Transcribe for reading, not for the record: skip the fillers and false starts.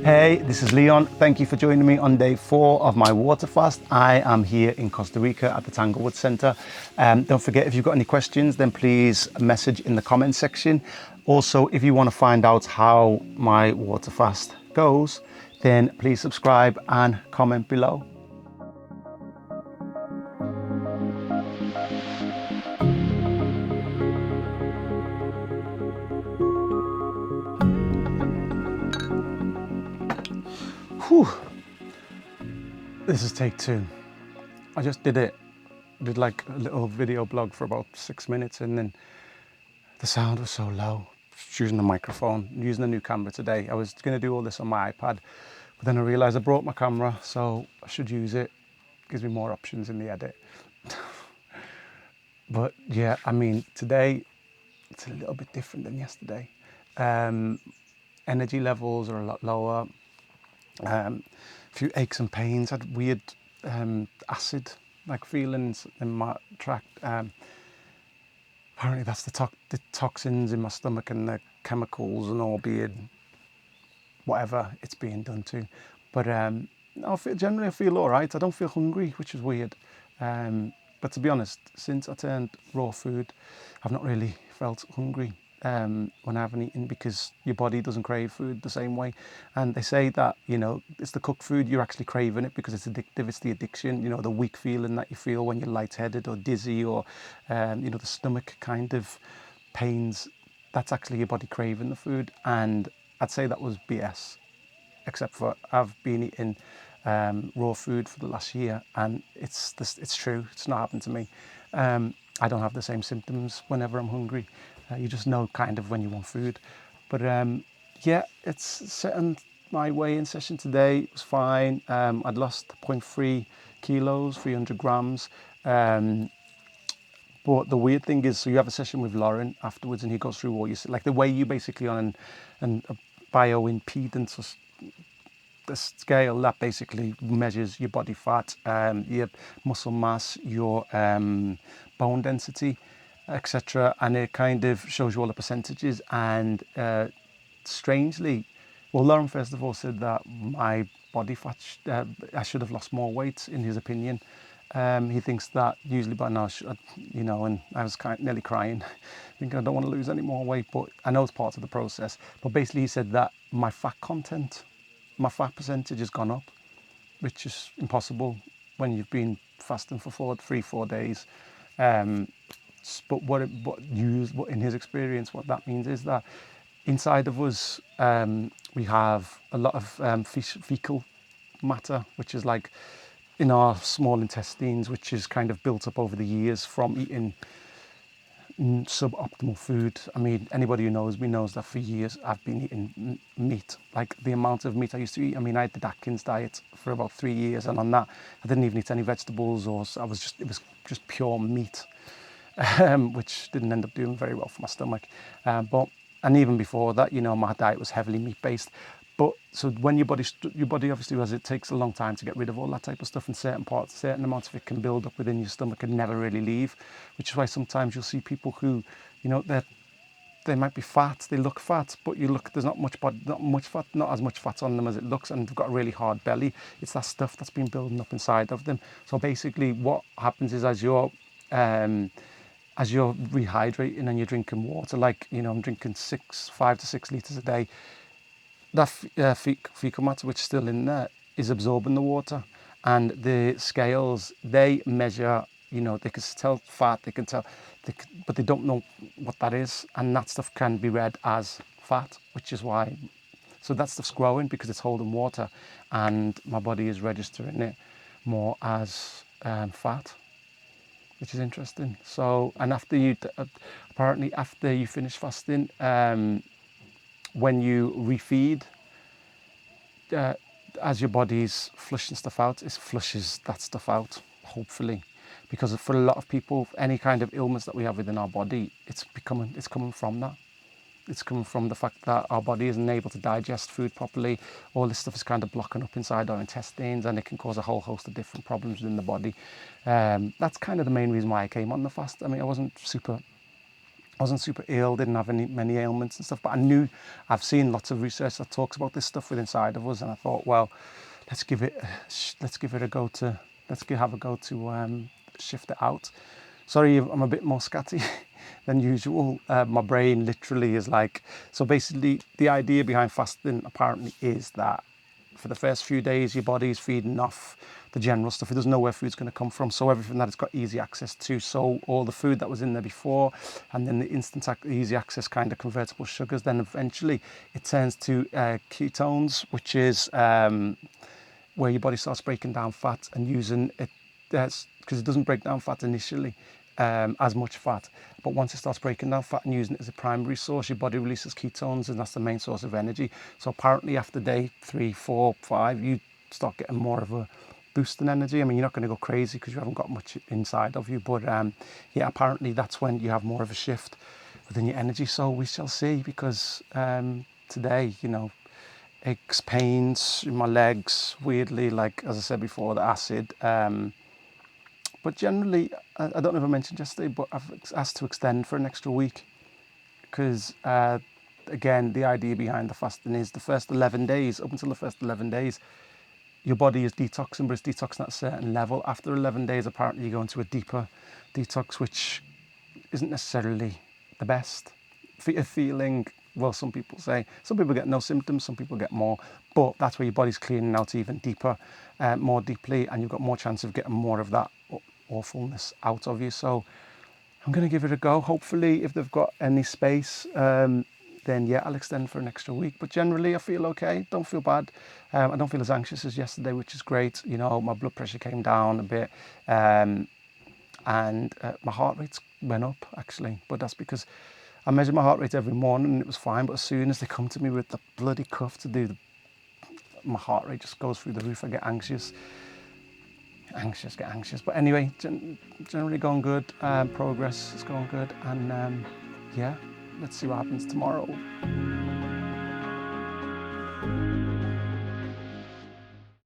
Hey, this is Leon. Thank you for joining me on day 4 of my water fast. I am here in Costa Rica at the Tanglewood Center. Don't forget, if you've got any questions, then please message in the comment section. Also, if you want to find out how my water fast goes, then please subscribe and comment below. Whew. This is take 2. I just did like a little video blog for about 6 minutes, and then the sound was so low. Just using the microphone, using a new camera today. I was going to do all this on my iPad, but then I realized I brought my camera, so I should use it. Gives me more options in the edit. But yeah, I mean, today it's a little bit different than yesterday. Energy levels are a lot lower. A few aches and pains. I had weird acid like feelings in my tract. Apparently that's the toxins in my stomach and the chemicals and all being whatever it's being done to. But generally I feel all right. I don't feel hungry, which is weird. But to be honest, since I turned raw food, I've not really felt hungry when I haven't eaten, because your body doesn't crave food the same way. And they say that, you know, it's the cooked food, you're actually craving it because it's addictive. It's the addiction, you know, the weak feeling that you feel when you're lightheaded or dizzy, or you know, the stomach kind of pains. That's actually your body craving the food. And I'd say that was BS, except for I've been eating raw food for the last year, and it's true. It's not happened to me. I don't have the same symptoms whenever I'm hungry. You just know kind of when you want food. But yeah, it's setting my weigh-in session today. It was fine. I'd lost 0.3 kilos, 300 grams. But the weird thing is, so you have a session with Loren afterwards, and he goes through all your, like the way you basically on a bioimpedance, the scale that basically measures your body fat, your muscle mass, your bone density, etc. And it kind of shows you all the percentages. And strangely, well, Loren first of all said that my body fat, I should have lost more weight in his opinion. He thinks that usually by now, you know, and I was nearly crying, thinking I don't want to lose any more weight, but I know it's part of the process. But basically he said that my fat content, my fat percentage has gone up, which is impossible when you've been fasting for 4 days. But what in his experience, what that means is that inside of us, we have a lot of fecal matter, which is like in our small intestines, which is kind of built up over the years from eating suboptimal food. I mean, anybody who knows me knows that for years I've been eating meat. Like the amount of meat I used to eat. I mean, I had the Atkins diet for about 3 years, and on that I didn't even eat any vegetables, or it was just pure meat, which didn't end up doing very well for my stomach. And even before that, you know, my diet was heavily meat based. But so when your body obviously, as it takes a long time to get rid of all that type of stuff, and certain amounts of it can build up within your stomach and never really leave, which is why sometimes you'll see people who, you know, they might be fat, they look fat, but there's not as much fat on them as it looks, and they've got a really hard belly. It's that stuff that's been building up inside of them. So basically what happens is, as you're rehydrating and you're drinking water, like, you know, I'm drinking 5 to 6 litres a day, that fecal matter, which is still in there, is absorbing the water. And the scales, they measure, you know, they can tell fat, they can tell, but they don't know what that is. And that stuff can be read as fat, which is why, so that stuff's growing because it's holding water, and my body is registering it more as fat, which is interesting. So, and apparently after you finish fasting, when you refeed, as your body's flushing stuff out, it flushes that stuff out, hopefully. Because for a lot of people, any kind of illness that we have within our body, it's coming from that. It's coming from the fact that our body isn't able to digest food properly. All this stuff is kind of blocking up inside our intestines, and it can cause a whole host of different problems within the body. That's kind of the main reason why I came on the fast. I mean, I wasn't super I wasn't super ill, didn't have many ailments and stuff, but I knew, I've seen lots of research that talks about this stuff within inside of us, and I thought, well, let's give it a go to, have a go to shift it out. Sorry, I'm a bit more scatty than usual. My brain literally is like, so basically the idea behind fasting apparently is that for the first few days your body is feeding off the general stuff. It doesn't know where food's going to come from, so everything that it's got easy access to, so all the food that was in there before, and then the easy access kind of convertible sugars, then eventually it turns to ketones, which is where your body starts breaking down fat and using it, because it doesn't break down fat initially, as much fat, but once it starts breaking down fat and using it as a primary source, your body releases ketones, and that's the main source of energy. So apparently after day 3, 4, 5, you start getting more of a boost in energy. I mean, you're not going to go crazy because you haven't got much inside of you, but yeah, apparently that's when you have more of a shift within your energy. So we shall see, because today, you know, aches, pains in my legs, weirdly, like as I said before, the acid. But generally, I don't know if I mentioned yesterday, but I've asked to extend for an extra week, because again, the idea behind the fasting is the first 11 days, up until the first 11 days, your body is detoxing, but it's detoxing at a certain level. After 11 days, apparently you go into a deeper detox, which isn't necessarily the best feeling. Well, some people say, some people get no symptoms, some people get more, but that's where your body's cleaning out even deeper, more deeply, and you've got more chance of getting more of that awfulness out of you. So I'm going to give it a go. Hopefully, if they've got any space, then yeah, I'll extend for an extra week. But generally, I feel okay. Don't feel bad. I don't feel as anxious as yesterday, which is great. You know, my blood pressure came down a bit, and my heart rate went up actually. But that's because I measure my heart rate every morning and it was fine. But as soon as they come to me with the bloody cuff to do, my heart rate just goes through the roof. I get anxious. But anyway, generally going good. Progress is going good, and yeah, let's see what happens tomorrow.